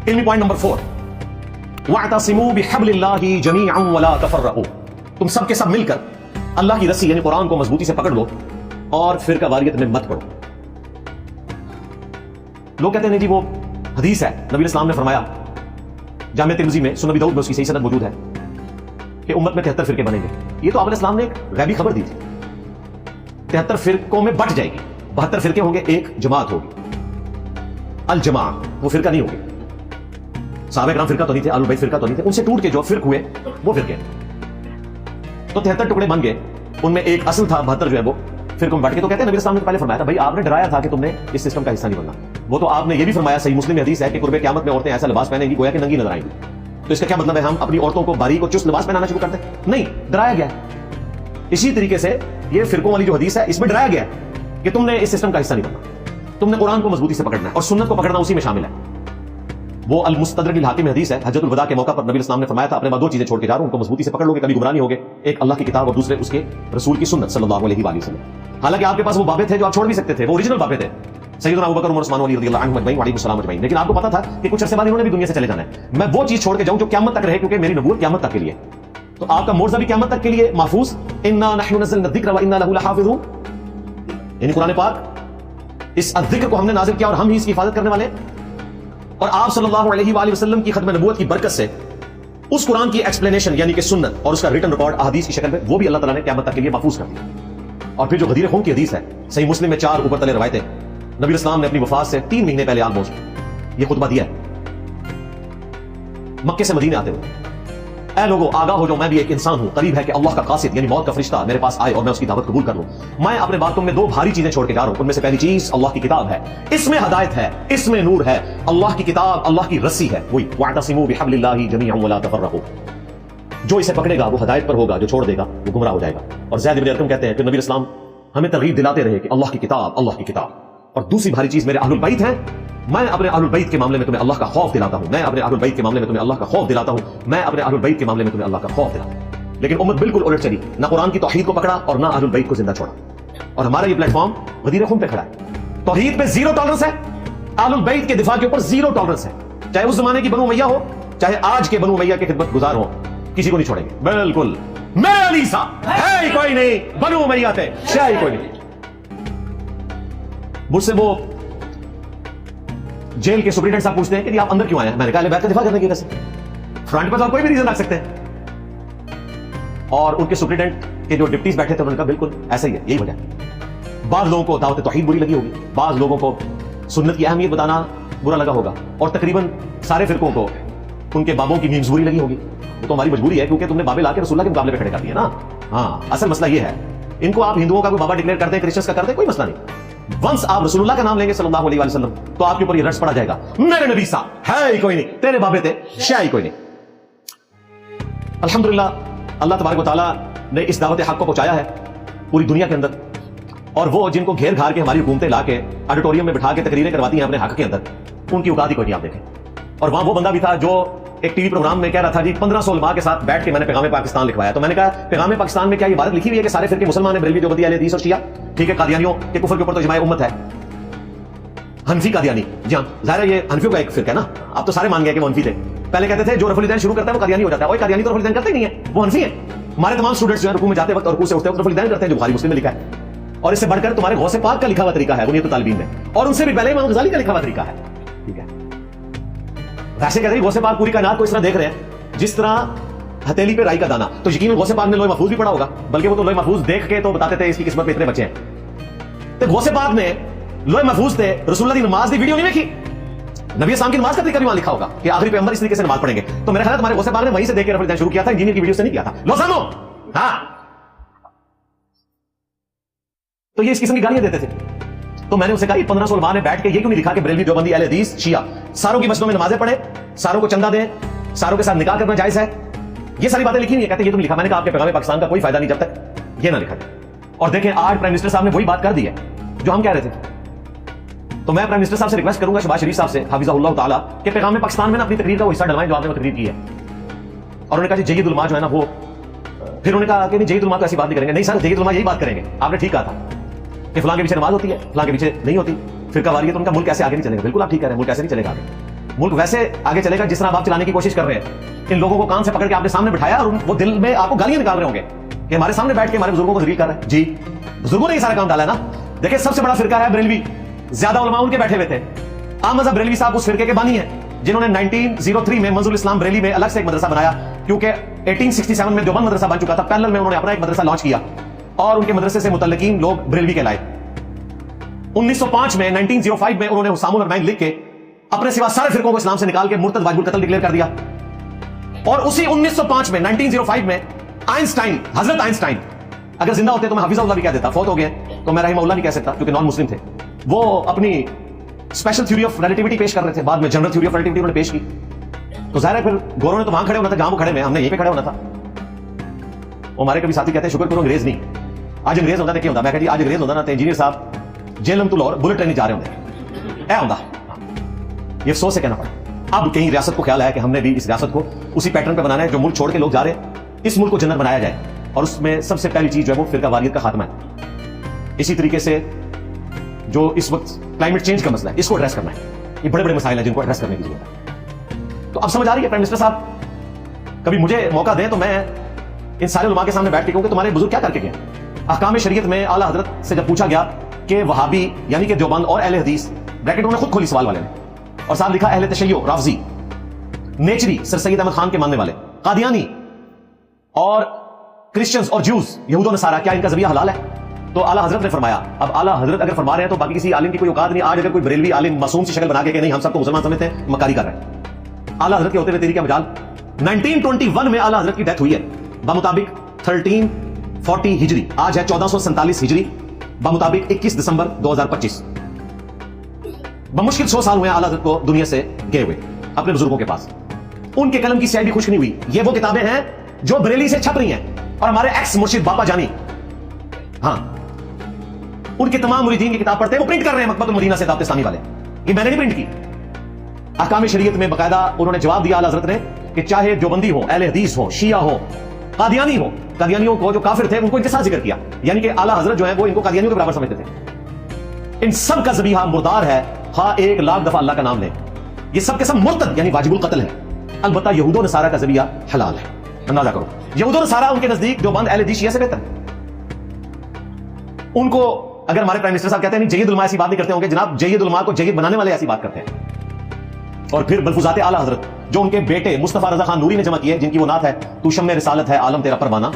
इल्मी point number 4, वअतसिमू बिहब्लिल्लाहि जमीअन वला तफर्रकू, तुम सब के सब मिलकर अल्लाह की रस्सी यानी कुरान को मजबूती से पकड़ लो और फिरका वारियत में मत पड़ो। लोग कहते हैं जी वो हदीस है, नबी इस्लाम ने फरमाया जामे तिर्मिज़ी में, सुनन अबी दाऊद में उसकी सही सनद मौजूद है कि उम्मत में 73 फिरके बनेंगे। ये तो आपने इस्लाम ने एक गैबी खबर दी थी, 73 फिरकों में बट जाएगी, 72 फिरके होंगे, एक जमात होगी अल जमा, वो फिरका नहीं होगी। साहबा किराम फिरका तो नहीं थे, अहलुल बैत फिरका तो नहीं थे, उनसे टूट के जो फिरक हुए वो फिरके, तो 73 टुकड़े बन गए, उनमें एक असल था, 72 जो है वो फिरकों में बट के। तो कहते हैं नबी इस्लाम ने पहले फरमाया था भाई आपने डराया था कि तुमने इस सिस्टम का हिस्सा नहीं बनना, वो तो आपने ये भी फरमाया, सही मुस्लिम में हदीस है कि कुर्बे क़यामत में औरतें ऐसा लिबास पहनेंगी गोया कि नंगी नजर आएंगी। तो इसका क्या मतलब है, हम अपनी औरतों को बारीक और चुस्त लिबास पहनाना शुरू करते हैं? नहीं, डराया गया है। इसी तरीके से ये फिरकों वाली जो हदीस है इसमें डराया गया है कि तुमने इस सिस्टम का हिस्सा नहीं बनना, तुमने कुरान को मजबूती से पकड़ना है और सुन्नत को पकड़ना उसी में शामिल है। वो अल मुस्तदरक अल हाकिम हदीस है, हज्जतुल वदा के मौका पर नबी इस्लाम ने फरमाया था अपने बाद दो चीजें छोड़ के जा रहा हूं, उनको मजबूती से पकड़ लोगे कभी गुमराह नहीं होगे, एक अल्लाह की किताब और दूसरे उसके रसूल की सुन्नत सल्लल्लाहु अलैहि वसल्लम। हालांकि आपके पास वो बाबे थे जो आप छोड़ भी सकते थे, वो ओरिजिनल बाबे थे, सैयदना अबू बकर उमर उस्मान अली रज़ियल्लाहु अन्हुम अजमईन वअलैहिम अस्सलाम अजमईन, लेकिन आपको पता था कि कुछ अरसे बाद इन्होंने भी दुनिया से चले जाना है, मैं वो चीज छोड़ के जाऊं जो क़यामत तक रहे, क्योंकि मेरी नबूवत क़यामत तक के लिए, तो आपका मोर्जा भी क़यामत तक के लिए महफूज, इन्ना नहनु नज़्ज़लना ज़िक्र व इन्ना लहु लहाफ़िज़ून, यानी कुरान पाक इस ज़िक्र को हमने नाज़िल किया और हम ही इसकी हिफाजत करने वाले हैं। और आप सल्लल्लाहु अलैहि वसल्लम की खत्म नबूवत की बरकत से उस कुरान की एक्सप्लेनेशन यानी कि सुन्नत और उसका रिटन रिकॉर्ड अहादीस की शक्ल में वो भी अल्लाह ताला ने क़यामत तक के लिए महफूज कर दिया। और फिर जो गदीर खून की हदीस है, सही मुस्लिम में 4 ऊपर तले रवायतें, नबी इस्लाम ने अपनी वफात से 3 महीने पहले ऑलमोस्ट ये खुतबा दिया है मक्के से मदीने आते हुए, ऐ लोगों आगाह हो जाओ, मैं भी एक इंसान हूं, करीब है कि अल्लाह का कासिद यानी मौत का फरिश्ता मेरे पास आए और मैं उसकी दावत कबूल कर लूं। मैं अपने बातों में 2 भारी चीजें छोड़ के जा रहा हूं, उनमें से पहली चीज अल्लाह की किताब है, इसमें हदायत है, इसमें नूर है, अल्लाह की किताब अल्लाह की रस्सी है, वही वअतसिमू बिहब्लिल्लाहि जमीअन वला तफर्रकू, जो इसे पकड़ेगा वो हदायत पर होगा, जो छोड़ देगा वो गुमराह हो जाएगा। और ज़ैद इब्न अरकम कहते हैं कि नबी इस्लाम हमें तरगीब दिलाते रहे कि अल्लाह की किताब, अल्लाह की किताब। और दूसरी भारी चीज मेरे अहलुल बैत हैं, मैं अपने अहलुल बैत के मामले में तुम्हें अल्लाह का खौफ दिलाता हूं, मैं अपने अहलुल बैत के मामले में तुम्हें अल्लाह का खौफ दिलाता हूं, मैं अपने अहलुल बैत के मामले में तुम्हें अल्लाह का खौफ दिलाता हूं। लेकिन उम्मत बिल्कुल उलट चली, ना कुरान की तौहीद को पकड़ा और ना अहलुल बैत को जिंदा छोड़ा। और हमारा ये प्लेटफॉर्म गदीर खून पे खड़ा है, तौहीद पे 0 टॉलरेंस है, अहलुल बैत के दिफा के ऊपर 0 टॉलरेंस है, चाहे उस जमाने की बनु उमैया हो, चाहे आज के बनु उमैया के खिदमत गुजार हो, किसी को नहीं छोड़ेंगे। बिल्कुल मेरे अली सा है ही कोई नहीं, बनु उमैया थे है ही कोई नहीं। मुझसे वो जेल के सुपरिटेंडेंट साहब पूछते हैं कि आप अंदर क्यों आए हैं? मैंने कहा बैत का दिफा करने की वजह से, फ्रंट पर तो आप कोई भी रीजन रख सकते हैं। और उनके सुपरिटेंडेंट के जो डिप्टीज बैठे थे उन्होंने कहा बिल्कुल ऐसा ही है, यही वजह। बाद लोगों को दावत तौहीद बुरी लगी होगी, बाद लोगों को सुन्नत की अहमियत बताना बुरा लगा होगा, और तकरीबन सारे फिरकों को उनके बाबों की मीम्स बुरी लगी होगी। वो तो हमारी मजबूरी है, क्योंकि तुमने बाबे लाके रसूलुल्लाह के मुकाबले पे खड़े कर दिए ना। हाँ, असल मसला ये है, इनको आप हिंदुओं का कोई बाबा डिक्लेयर करते हैं, क्रिश्चियंस का करते हैं, कोई मसला नहीं। वंस आप रसूलुल्लाह का नाम लेंगे सल्लल्लाहु अलैहि वसल्लम तो आपके ऊपर ये रट्स पड़ा जाएगा, मेरे नबी साहब है ही कोई नहीं, तेरे बाबे थे है ही कोई नहीं। अल्हम्दुलिल्लाह अल्लाह तबारक व तआला ने इस दावत हक को पहुंचाया है पूरी दुनिया के अंदर, और वो जिनको घेर घार के हमारी हुकूमतें लाके ऑडिटोरियम में बिठा के तकरीरें करवाती हैं अपने हक के अंदर, उनकी औकात ही कोई नहीं आप देखें। और वहां वो बंदा भी था जो एक टीवी प्रोग्राम में कह रहा था जी 1500 उलमा के साथ बैठ के मैंने पैगाम पाकिस्तान लिखवाया। तो मैंने कहा पैगाम पाकिस्तान में क्या ये इबारत लिखी हुई है कि सारे फिरके मुसलमान है, बरेलवी देवबंदी अहले हदीस और शिया, ठीक है, कादियानियों के कुफर के ऊपर तो इजमाए उम्मत है, हनफी कादियानी, जी हाँ जाहिर है ये हनफियों का एक फिरका है ना, आप तो सारे मान गए कि वो हनफी थे। पहले कहते थे जो रफुल दैन शुरू करता है वो कादियानी हो जाता है, और कादियानी तो रफुल दैन करते ही नहीं है, वो हनफी है। हमारे तमाम स्टूडेंट्स जो है रुकू में जाते वक्त और रुकू से उठते वक्त रफुल दैन करते हैं, जो बुखारी मुस्लिम में लिखा है। और इससे बढ़कर तुम्हारे गौसे पाक का लिखा हुआ तरीका है बुनियत तालिबीन में, और उनसे भी पहले इमाम गज़ाली का लिखा हुआ तरीका है, ठीक है। वैसे कहते हैं गौसे पाक पूरी कायनात को इस तरह देख रहे हैं जिस तरह हथेली पे राई का दाना, तो यकीनन गौसे पाक ने लोहे महफूज भी पढ़ा होगा, बल्कि वो तो लोहे महफूज देख के तो बताते थे इसकी किस्मत में इतने बच्चे हैं। तो गौसे पाक ने लोहे महफूज थे, रसूलुल्लाह की नमाज की वीडियो नहीं देखी, नबी साहब की नमाज का तरीका भी वहां लिखा होगा कि आखिरी पैगंबर इस तरीके से नमाज पढ़ेंगे। तो मेरे ख्याल तुम्हारे गौसे पाक ने वहीं से देख के रफुल दैन शुरू किया था, इंजीनियर की वीडियो से नहीं किया था। लो सुनो, हाँ तो ये इस किस्म की गालियां देते थे। तो मैंने उसे कहा 1500 उलमा ने बैठ के ये क्यों नहीं लिखा कि बरेलवी देवबंदी अहले हदीस शिया सारों की मस्जिदों में नमाजें पढ़े, सारों को चंदा दें, सारों के साथ निकाह करना जायज है, ये सारी बातें लिखी नहीं है। कहते ये तुम लिखा, मैंने कहा आपके पैगाम पाकिस्तान का कोई फायदा नहीं जब तक ये ना लिखा जाए। और देखें आज प्राइम मिनिस्टर साहब ने वही बात कर दी है जो हम कह रहे थे। तो मैं प्राइम मिनिस्टर साहब से रिक्वेस्ट करूंगा, शहबाज शरीफ साहब से हाफिज़हुल्लाह ताला, कि पैगाम पाकिस्तान में ना अपनी तकरीर का वो हिस्सा डलवाएं जो आपने वो तकरीर की है। और उन्होंने कहा जी जयीद उलमा जो है ना वो, फिर उन्होंने कहा कि नहीं जयीद उलमा तो ऐसी बात नहीं करेंगे। नहीं सर, जयीद उलमा यही बात करेंगे, आपने ठीक कहा था कि फलां के पीछे नमाज होती है, फलां के पीछे नहीं होती, फिर वारियत, उनका मुल्क कैसे आगे नहीं चलेगा। बिल्कुल आप ठीक कह रहे हैं, मुल्क कैसे नहीं चलेगा आगे। मुल्क वैसे आगे चलेगा जिस तरह आप चलाने की कोशिश कर रहे हैं। इन लोगों को कान से पकड़ के आपने सामने बिठाया और वो दिल में आपको गालियां निकाल रहे होंगे कि हमारे सामने बैठ के हमारे बुजुर्गों को जलील कर रहे हैं। जी, बुजुर्गों ने ये सारा काम डाला है ना। देखिए, सबसे बड़ा फिरका है बरेलवी, ज्यादा उलमा उनके बैठे हुए थे। आम मज़हब बरेलवी साहब उस फिरके के बानी है जिन्होंने 1903 में मंजूर इस्लाम बरेली में अलग से एक मदरसा बनाया, क्योंकि 1867 में देवबंद मदरसा बन चुका था। पैरेलल में उन्होंने अपना एक मदरसा लॉन्च किया और उनके मदरसे से मुतल्लिकीन लोग बरेलवी कहलाए। 1905 में 1905 में उन्होंने हुसामुल अरबाइन लिख के अपने सिवा सारे फिरकों को इस्लाम से निकाल के मुर्तद वाजिबुल कत्ल डिक्लेयर कर दिया। और उसी 1905 में 1905 में आइंस्टाइन, हजरत आइंस्टाइन, अगर जिंदा होते तो मैं हाफिज़हुल्लाह भी कह देता, फौत हो गए तो मैं रहिमहुल्लाह नहीं कह सकता क्योंकि नॉन मुस्लिम थे। वो अपनी स्पेशल थ्योरी ऑफ रिलेटिविटी पेश कर रहे थे, बाद में जनरल थ्योरी ऑफ रिलेटिविटी उन्होंने पेश की। तो जाहिर है फिर गोरों ने तो वहां खड़े होना था जहां वो खड़े में, हमने यहीं पे खड़े होना था। हमारे कभी साथी कहते हैं शुक्र करो अंग्रेज नहीं, आज अंग्रेज होता क्या होता। मैं कहती आज अंग्रेज होता ना तो इंजीनियर साहब जेलम तुल और बुलेट ट्रेन जा रहे होंगे, ऐ होता। ये अफसोस से कहना पड़ा। अब कहीं रियासत को ख्याल आया कि हमने भी इस रियासत को उसी पैटर्न पे बनाना है जो मुल्क छोड़ के लोग जा रहे हैं, इस मुल्क को जन्नत बनाया जाए। और उसमें सबसे पहली चीज जो है वो फिरका वारियत का खात्मा है। इसी तरीके से जो इस वक्त क्लाइमेट चेंज का मसला है, इसको एड्रेस करना है। ये बड़े बड़े मसाइल हैं जिनको एड्रेस करने की जरूरत है। तो अब समझ आ रही है प्राइम मिनिस्टर साहब, कभी मुझे मौका दें तो मैं इन सारे उलमा के सामने बैठ के कहूं कि तुम्हारे बुजुर्ग क्या करके गए। अहकाम शरीयत में आला हजरत से जब पूछा गया कि वहाबी यानी कि देवबंद और अहले हदीस, ब्रैकेट उन्होंने खुद खोली सवाल वाले ने, और साथ लिखा अहले तशय्यो राफजी, नेचरी सर सैयद अहमद खान के मानने वाले, कादियानी और क्रिश्चियंस और जूस, यहूद और नसारा, क्या इनका जरिया हलाल है? तो आला हजरत ने फरमाया। अब आला हजरत अगर फरमा रहे हैं तो बाकी किसी आलिम की कोई औकात नहीं। आज अगर कोई बरेलवी आलिम मासूम सी शक्ल बना के नहीं हम सबको मुसलमान समझते हैं, मक्कारी कर रहे हैं। आला हजरत के होते हुए तेरी क्या मजाल। 1921 में आला हजरत की डेथ हुई है बमुताबिक 1340 हिजरी, आज है 1447 हिजरी, बमुताबिक 21 दिसंबर 2025। बमुश्किल 100 साल हुए आला हजरत को दुनिया से गए हुए अपने बुजुर्गों के पास। उनके कलम की स्याही भी खुश्क नहीं हुई। ये वो किताबें हैं जो बरेली से छप रही हैं और हमारे एक्स मुर्शिद बापा जानी, हाँ, उनके तमाम मुरीदीन की किताब पढ़ते हैं, वो प्रिंट कर रहे हैं मकबतुल मदीना से दावत इस्लामी वाले। ये मैंने नहीं प्रिंट की। अहकाम शरीयत में बकायदा उन्होंने जवाब दिया आला हजरत ने कि चाहे देवबंदी हो, अहले हदीस हो, शिया हो, कादियानी हो, कादियानियों को जो काफिर थे उनको इनके साथ जिक्र किया, यानी कि आला हजरत जो है वो इनको कादियानियों के बराबर समझते थे। इन सब का ज़बीहा मुर्दार है, हाँ 1 लाख दफा अल्लाह का नाम ले। ये सब के सब मुर्तद यानी वाजिबुल कत्ल है। अलबत्ता यहूद और नसारा का ज़बीहा हलाल है। अंदाजा करो, यहूद और नसारा उनके नजदीक देवबंद अहले हदीस शिया से बेहतर है। उनको अगर हमारे प्राइम मिनिस्टर साहब कहते हैं नहीं जय्यद उलमा ऐसी बात नहीं करते होंगे, जनाब जय्यद उलमा को जय्यद बनाने वाले ऐसी बात करते हैं। और फिर बलफुजाते आला हजरत जो उनके बेटे मुस्तफा रजा खान नूरी ने जमा किए, जिनकी वो नात है तू शम्मे रिसालत है आलम तेरा परवाना,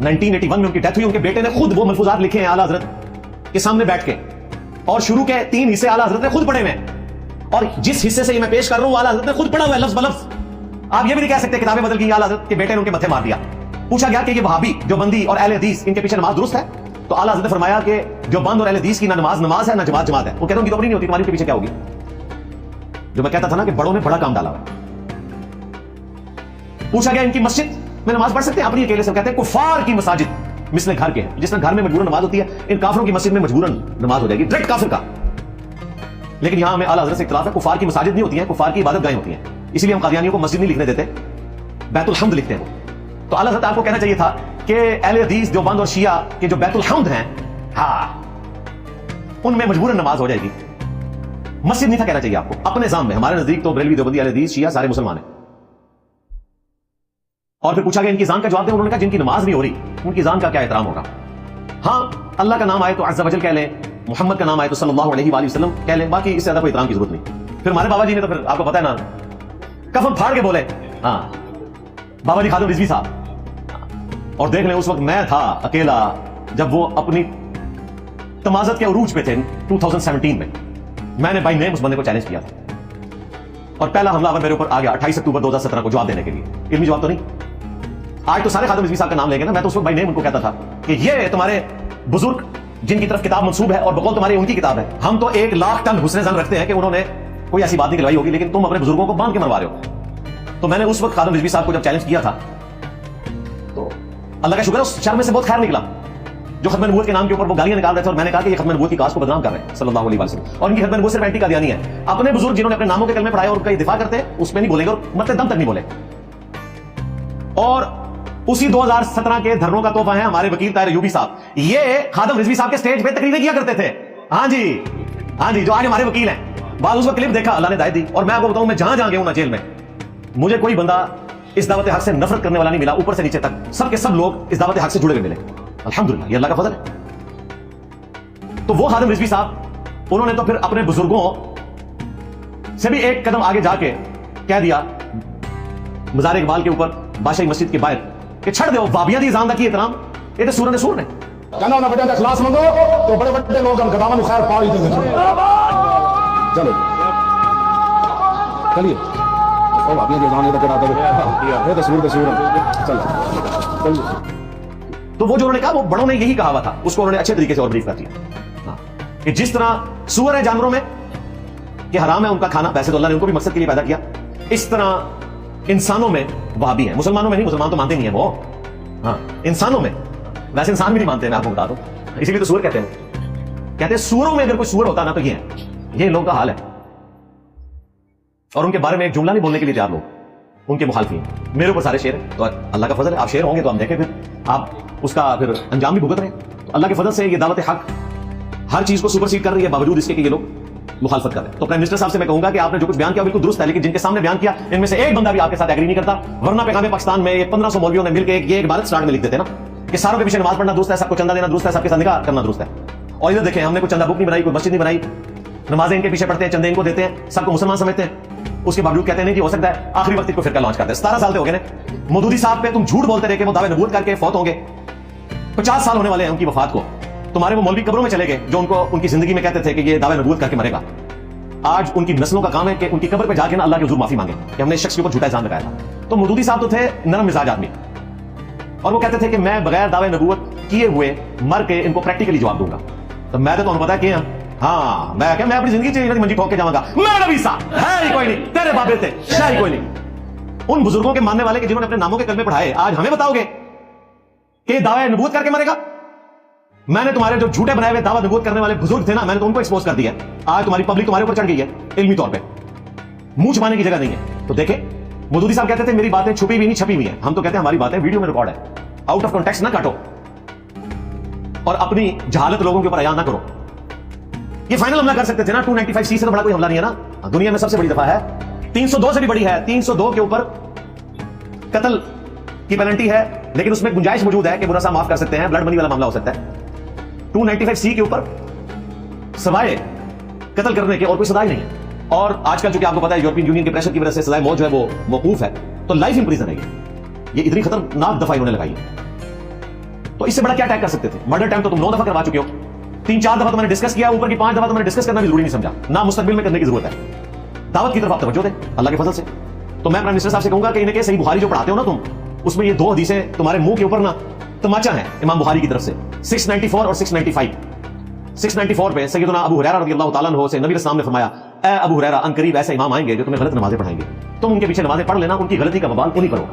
1981 में उनकी डेथ हुई। उनके बेटे ने खुद वो मलफूजात लिखे हैं आला हजरत के सामने बैठ के, और शुरू के 3 हिस्से आला हजरत ने खुद पढ़े हुए हैं, और जिस हिस्से से मैं पेश कर रहा हूं आला हजरत ने खुद पढ़ा हुआ है लफ्ज बलफ्ज। आप ये भी नहीं कह सकते किताबें बदल गई, आला हजरत के बेटे ने उनके मत्थे मार दिया। पूछा गया कि ये वहाबी, देवबंदी और अहले हदीस इनके पीछे नमाज दुरुस्त है? तो आला हज़रत ने फरमाया कि देवबंद और अहले हदीस की ना नमाज है ना जमात है। वो कहते हैं उनकी तो अपनी नहीं होती, तुम्हारी के पीछे क्या होगी? जो मैं कहता था ना कि बड़ों ने बड़ा काम डाला है। पूछा गया इनकी मस्जिद में नमाज पढ़ सकते हैं? अपनी अकेले से कहते हैं कुफार की मसाजिद मिसले घर के हैं, जिसमें घर में मजबूरन नमाज होती है, इन काफिरों की मस्जिद में मजबूरन नमाज हो जाएगी, डायरेक्ट काफिर का। लेकिन यहां हमें आला हज़रत से इख्तिलाफ है, कुफार की मसाजिद नहीं होती हैं, कुफार की इबादत गाहें होती हैं, इसलिए हम कादियानियों को मस्जिद नहीं लिखने देते, बैतुल हम्द लिखते हैं वो। तो आला हज़रत आपको कहना चाहिए था कि अहले हदीस देवबंद और शिया के जो बैतुल हम्द हैं, हाँ, उनमें मजबूरन नमाज हो जाएगी, मस्जिद नहीं था कहना चाहिए आपको। अपने निजाम में हमारे नजदीक तो बरेलवी, देवबंदी, अहले हदीस, शिया सारे मुसलमान हैं। और फिर पूछा गया इनकी जान का जवाब दें, उन्होंने कहा जिनकी नमाज नहीं हो रही उनकी जान का क्या एहतराम होगा। हाँ, अल्लाह का नाम आए तो अज़्ज़ा वजल कह लें, मोहम्मद का नाम आए तो सल्लल्लाहु अलैहि वसल्लम कह लें, बाकी इससे ज्यादा कोई एहतराम की जरूरत नहीं। फिर हमारे बाबा जी ने तो फिर आपको पता है ना, कफन फाड़ के बोले, हाँ, बाबा जी खादिम रिजवी साहब। और देख लें उस वक्त मैं था अकेला जब वो अपनी तमाजत के उरूज पे थे 2017 में, मैंने बाई नेम उस बंदे को चैलेंज किया था, और पहला हमलावर मेरे ऊपर आ गया 28 अक्टूबर 2017 को जवाब देने के लिए। इल्मी जवाब तो नहीं। आज तो सारे खादिम रिजवी साहब का नाम लेंगे ना, मैं तो उस वक्त बाई नेम उनको कहता था कि ये तुम्हारे बुजुर्ग जिनकी तरफ किताब मंसूब है और बकौल तुम्हारी उनकी किताब है, हम तो 1 लाख टन हुस्न ज़न रखते हैं कि उन्होंने कोई ऐसी बात नहीं करवाई होगी, लेकिन तुम अपने बुजुर्गों को बांध के मरवा रहे हो। तो मैंने उस वक्त खादिम रिजवी साहब को जब चैलेंज किया था, तो अल्लाह का शुक्र है उस शर में से बहुत खैर निकला। जो खत्म नबूवत के नाम के ऊपर वो गालियां निकाल रहे थे, और मैंने कहा कि ये खत्म नबूवत की काज को बदनाम कर रहे हैं सल्लल्लाहु अलैहि वसल्लम, और इनकी खत्म नबूवत सिर्फ एंटी कादियानी है। अपने बुजुर्ग जिन्होंने अपने नामों के कलमे पढ़ाए और उनका दिफा करते हैं, उसमें नहीं बोलेंगे और मतलब दम तक नहीं बोले। और उसी 2017 के धरनों का तोहफा है हमारे वकील ताहिर अयूबी साहब। ये खादिम रिजवी साहब के स्टेज पे तकरीरें किया करते थे। हाँ जी, हाँ जी, जो आज हमारे वकील हैं। بعد उसका क्लिप देखा, अल्लाह ने हिदायत दी। और मैं आपको बताऊं, मैं जहां जहां गया हूं ना जेल में, मुझे कोई बंदा इस दावत हक से नफरत करने वाला नहीं मिला, ऊपर से नीचे तक सब के सब लोग इस दावत हक से जुड़े हुए मिले। अल्हम्दुलिल्लाह, ये अल्लाह का फजल है। तो वो खादिम रिजवी साहब, उन्होंने तो फिर अपने बुजुर्गों से भी एक कदम आगे जाके कह दिया मज़ार इकबाल के ऊपर बादशाही मस्जिद के बाहर कि छड़ दो वाबियां दी जान दा की एहतराम, ये तो सूरन सूर ने कहना ना बेटा इखलास मंगो तो बड़े बड़े लोग हम गदावन खैर पा ही देंगे। चलो चलिए ओ वाबियां दी जान ये तो करा दो ये तो सूर चलो चलिए। तो वो जो उन्होंने कहा, वो बड़ों ने यही कहा हुआ था, उसको उन्होंने अच्छे तरीके से और ब्रीफ कर दिया कि जिस तरह सूअर है जानवरों में कि हराम है उनका खाना, वैसे तो अल्लाह ने उनको भी मकसद के लिए पैदा किया, इस तरह इंसानों में वहाबी है। मुसलमानों में नहीं, मुसलमान तो मानते नहीं है वो, हाँ इंसानों में, वैसे इंसान भी नहीं मानते, मैं आपको बता दूं, इसीलिए तो सूअर कहते हैं सूअरों में अगर कोई सूअर होता ना तो ये है, ये इन लोगों का हाल है। और उनके बारे में एक जुमला नहीं बोलने के लिए तैयार लोग, उनके मुखालफी। मेरे ऊपर सारे शेर है, तो अल्लाह का फजल है, आप शेर होंगे तो हम देखें, फिर आप उसका फिर अंजाम भी भुगत रहे हैं। तो अल्लाह के फजल से ये दावत हक हर चीज को सुपरसीड कर रही है, बावजूद इसके कि ये लोग मुखालफत कर रहे हैं। तो प्राइम मिनिस्टर साहब से मैं कहूंगा कि आपने जो कुछ बयान किया बिल्कुल दुरुस्त है, लेकिन जिनके सामने बयान किया इनमें से एक बंदा भी आपके साथ एग्री नहीं करता। वरना पैगाम पाकिस्तान में ये 1500 मौलवियों ने मिलकर ये एक इबारत स्टार्ट में लिख देते ना कि सारों के पीछे नमाज पढ़ना दुरुस्त है, सबको चंदा देना दुरुस्त है, सबके साथ निकाह करना दुरुस्त है। और इधर देखें, हमने कोई चंदा बुक नहीं बनाई, कोई मस्जिद नहीं बनाई, नमाजें इनके पीछे पढ़ते हैं, चंदे इनको देते हैं, सबको मुसलमान समझते हैं, उसके बावजूद कहते हैं कि हो सकता है आखिरी वक्त को फिरका लॉन्च करते हैं। 17 साल हो गए ना मौदूदी साहब पे तुम झूठ बोलते रहे कि वो दावे नबूवत करके फौत होंगे, 50 साल होने वाले हैं उनकी वफात को। तुम्हारे वो मौलवी कब्रों में चले गए जो उनको उनकी जिंदगी में कहते थे कि ये दावे नबूवत करके मरेगा। आज उनकी नस्लों का काम है कि उनकी कब्र पे जाके ना अल्लाह के हुजूर माफी मांगे कि हमने इस शख्स के ऊपर झूठा इल्जाम लगाया था। तो मौदूदी साहब तो थे नरम मिजाज आदमी, और वो कहते थे कि मैं बगैर दावे नबूवत किए हुए मर के इनको प्रैक्टिकली जवाब दूंगा। तो मैं तो तुम्हें पता है कि हाँ मैं अपनी जिंदगी मंजी ठोक के जाऊंगा, मैं नबी साहब है ही कोई नहीं, तेरे बाबे थे है ही कोई नहीं। उन बुजुर्गों के मानने वाले के जिन्होंने अपने नामों के कलमे पढ़ाए, आज हमें बताओगे कि दावे नबूवत करके मरेगा। मैंने तुम्हारे जो झूठे बनाए हुए दावा नबूवत करने वाले बुजुर्ग थे ना, मैंने तो उनको एक्सपोज कर दिया। आज तुम्हारी पब्लिक तुम्हारे ऊपर चढ़ गई है इल्मी तौर पे, मुंह छुपाने की जगह नहीं है। तो देखे मौदूदी साहब कहते थे मेरी बातें छुपी हुई नहीं छपी हुई है, हम तो कहते हैं हमारी बातें वीडियो में रिकॉर्ड है। आउट ऑफ कॉन्टेक्स्ट ना काटो और अपनी जहालत लोगों के ऊपर अयान ना करो। ये फाइनल हमला कर सकते थे ना, 295C से तो बड़ा कोई हमला नहीं है ना, दुनिया में सबसे बड़ी दफा है, 302 से भी बड़ी है, 302 के ऊपर कत्ल की पेनल्टी है, लेकिन उसमें गुंजाइश मौजूद है कि बुरा सा माफ कर सकते हैं, ब्लड मनी वाला मामला हो सकता है। 295C के ऊपर सवाए कत्ल करने के और कोई सजा ही नहीं है। और आजकल चूंकि आपको पता है यूरोपियन यूनियन के प्रेशर की वजह से सजाए मौत जो है वो मौकूफ है, तो लाइफ इंप्रिजन है। ये इतनी खतरनाक दफा इन्होंने लगाई है, तो इससे बड़ा क्या अटैक कर सकते थे। मर्डर टाइम तो तुम 9 दफा करवा चुके हो, 3-4 दफा तो मैंने डिस्कस किया, ऊपर की 5 दफा तो मैंने डिस्कस करना भी जरूरी नहीं समझा, ना मुस्तकबिल में करने की जरूरत है। दावत की तरफ आप तवज्जो दें अल्लाह के फजल से। तो मैं प्राइम मिनिस्टर साहब से कहूंगा कि इनके सही बुखारी जो पढ़ाते हो ना तुम, उसमें ये 2 हदीसें तुम्हारे मुंह के ऊपर ना तमाचा है इमाम बुखारी की तरफ से, 694 और 695। 694 पे सैयदना अबू हुरैरा रज़ियल्लाहु ताला अन्हु से नबी अलैहि सलाम ने फरमाया, ए अबू हुरैरा, अनकरीब ऐसे इमाम आएंगे जो तुम्हें गलत नमाजें पढ़ाएंगे, तुम उनके पीछे नमाजें पढ़ लेना, उनकी गलती का बवाल उन्हीं पर होगा,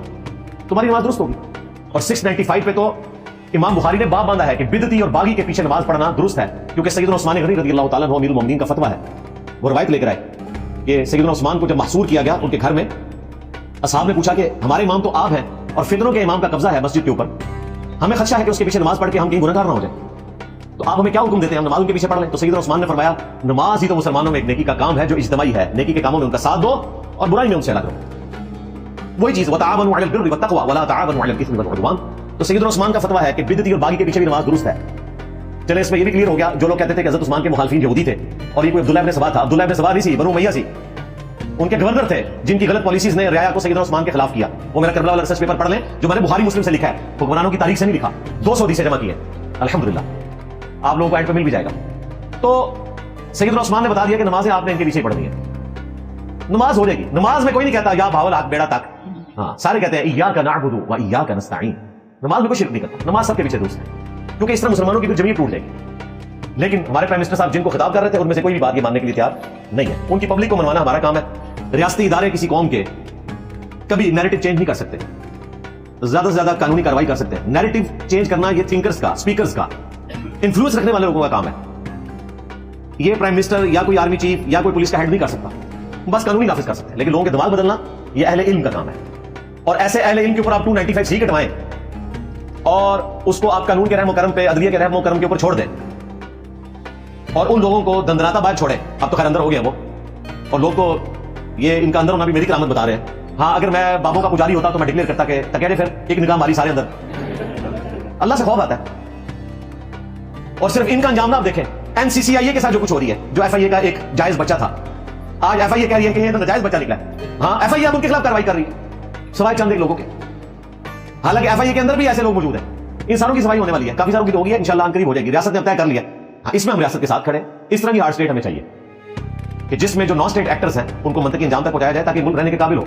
तुम्हारी नमाज दुरुस्त होगी। और 695 पे तो इमाम बुखारी ने बाब बांधा है कि बिदती और बागी के पीछे नमाज पढ़ना दुरुस्त है, क्योंकि सैयदना उस्मान गनी रज़ियल्लाहु ताला अन्हु अमीरुल मोमिनीन का फतवा है। वो रवायत लेकर आए कि सैयदना उस्मान को जब महसूर किया गया उनके घर में, असहाब ने पूछा कि हमारे इमाम तो आप हैं और फितरों के इमाम का कब्जा है मस्जिद के ऊपर, हमें खदशा है कि उसके पीछे नमाज पढ़ के हम कहीं गुनहगार ना हो जाए, तो आप हमें क्या हुक्म देते हैं, हम नमाज उनके पीछे पढ़ लें। तो सैयदना उस्मान ने फरमाया, नमाज ही तो मुसलमानों में एक नेकी का काम है जो इज्तिमाई है, नेकी के कामों में उनका साथ दो और बुराई में उनसे अलग रहो। वही चीज वताअवनु अलल बिर्रि वत्तक़वा वला तआवनु अलल इस्मि वल उद्वान। तो सैयदना उस्मान का फतवा है कि बिदती और बागी के पीछे भी नमाज दुरुस्त है। चले इसमें ये भी क्लियर हो गया, जो लोग कहते थे कि हज़रत उस्मान के मुखालिफिन यहूदी थे और ये कोई अब्दुल्लाह इब्न सबा था, अब्दुल्लाह इब्न सबा नहीं सी, बनु उमैया सी, उनके गवर्नर थे जिनकी गलत पॉलिसीज ने रियाया को सैयदना उस्मान के खिलाफ किया। वो मेरा करबला वाला रिसर्च पेपर पढ़ लें जो मैंने बुखारी मुस्लिम से लिखा है, हुक्मरानों की तारीख से नहीं लिखा, 200 हदीसें जमा की है, अल्हम्दुलिल्लाह आप लोगों को एंड पे मिल भी जाएगा। तो सैयदना उस्मान ने बता दिया कि नमाजें आपने इनके पीछे पढ़नी है, नमाज हो जाएगी। नमाज में कोई नहीं कहता या भावल हाथ बेड़ा तक, हाँ सारे कहते हैं इय्याका नअबुदु व इय्याका नस्तईन। नमाज में कोई शिरक नहीं करता, नमाज सबके पीछे दुरुस्त है, क्योंकि इस तरह मुसलमानों की जमीन टूट जाएगी। लेकिन हमारे प्राइम मिनिस्टर साहब जिनको खिताब कर रहे थे उनमें से कोई भी बात ये मानने के लिए तैयार नहीं है। उनकी पब्लिक को मनवाना हमारा काम है। रियासती इदारे किसी कौम के कभी नैरेटिव चेंज नहीं कर सकते, ज्यादा से ज्यादा कानूनी कार्रवाई कर सकते हैं। नैरेटिव चेंज करना ये थिंकर्स का, स्पीकर्स का, इन्फ्लुएंस रखने वाले लोगों का काम है। ये प्राइम मिनिस्टर या कोई आर्मी चीफ या कोई पुलिस का हेड नहीं कर सकता, बस कानूनी नाफिज कर सकते हैं। लेकिन लोगों के दिमाग बदलना ये अहले इल्म का काम है। और ऐसे अहले इल्म के ऊपर आप 295C कटवाएं और उसको आप कानून के रहमो करम पे, अदलिया के रहमो करम के ऊपर छोड़ दें और उन लोगों को दंदनाता बाद छोड़े। अब तो खैर अंदर हो गया वो, اور لوگ تو یہ ان کا اندر ہونا بھی میری کرامت بتا رہے ہیں. ہاں اگر میں بابوں کا پجاری ہوتا تو میں ڈکلیئر کرتا کہ تکیرے پھر ایک نگاہ ماری سارے اندر. اللہ سے خوف آتا ہے. اور صرف ان کا انجام نہ آپ دیکھیں, این سی سی آئی اے کے ساتھ جو کچھ ہو رہی ہے, جو ایف آئی اے کا ایک جائز بچہ تھا, آج ایف آئی اے کہہ رہی ہے کہ یہ ناجائز بچہ نکلا ہے. ہاں ایف آئی اے اب ان کے خلاف کارروائی کر رہی ہے سوائے چند ایک لوگوں کے. حالانکہ ایف آئی اے کے اندر بھی ایسے لوگ موجود ہیں. ان ساروں کی صفائی ہونے والی ہے, کافی ساروں کی تو ہوگی ہے, انشاءاللہ عنقریب ہو جائے گی. ریاست نے اب طے کر لیا. ہاں اس میں ہم ریاست کے ساتھ کھڑے. اس طرح کی ہارڈ اسٹیٹ ہمیں چاہیے کہ جس میں جو نان اسٹیٹ ایکٹرز ہیں ان کو منطقی انجام تک پہنچایا جائے تاکہ ملک رہنے کے قابل ہو.